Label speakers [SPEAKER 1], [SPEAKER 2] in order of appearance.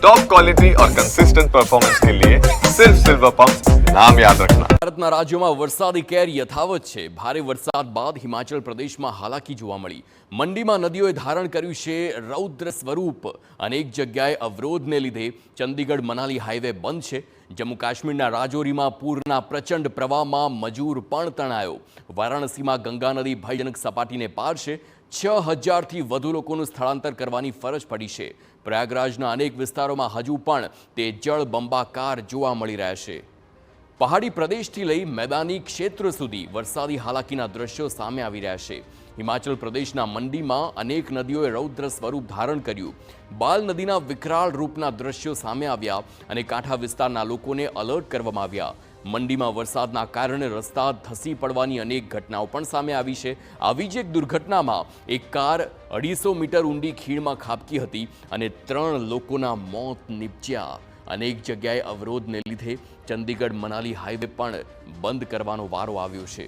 [SPEAKER 1] Top quality और consistent performance के लिए सिर्फ सिल्वर पंप नाम याद रखना।
[SPEAKER 2] ભારતના રાજ્યોમાં વરસાદી કેર યથાવત છે। ભારે વરસાદ બાદ હિમાચલ પ્રદેશમાં હાલાકી જોવા મળી। મંડીમાં નદીઓએ ધારણ કર્યું છે રૌદ્ર સ્વરૂપ। અનેક જગ્યાએ અવરોધને લીધે ચંદીગઢ મનાલી હાઈવે બંધ છે। જમ્મુ કાશ્મીરના રાજૌરીમાં પૂરના પ્રચંડ પ્રવાહમાં મજૂર પણ તણાયો। વારાણસીમાં ગંગા નદી ભયજનક સપાટીને પાર છે। 6000થી વધુ લોકોનું સ્થળાંતર કરવાની ફરજ પડી છે। પ્રયાગરાજના અનેક વિસ્તારોમાં હજુ પણ તે જળબંબાકાર જોવા મળી રહ્યા છે। પહાડી પ્રદેશથી લઈ મેદાની ક્ષેત્ર સુધી વરસાદી હાલાકીના દ્રશ્યો સામે આવી રહ્યા છે। હિમાચલ પ્રદેશના મંડીમાં અનેક નદીઓએ રૌદ્ર સ્વરૂપ ધારણ કર્યું। બાલ નદીના વિકરાળ રૂપના દ્રશ્યો સામે આવ્યા અને કાંઠા વિસ્તારના લોકોને એલર્ટ કરવામાં આવ્યા। મંડીમાં વરસાદના કારણે રસ્તા ધસી પડવાની અનેક ઘટનાઓ પણ સામે આવી છે। આવી જ એક દુર્ઘટનામાં એક કાર 250 મીટર ઊંડી ખીણમાં ખાબકી હતી અને 3 લોકોના મોત નીપજ્યા। અનેક જગ્યાએ અવરોધને લીધે ચંદીગઢ મનાલી હાઈવે પણ બંધ કરવાનો વારો આવ્યો છે।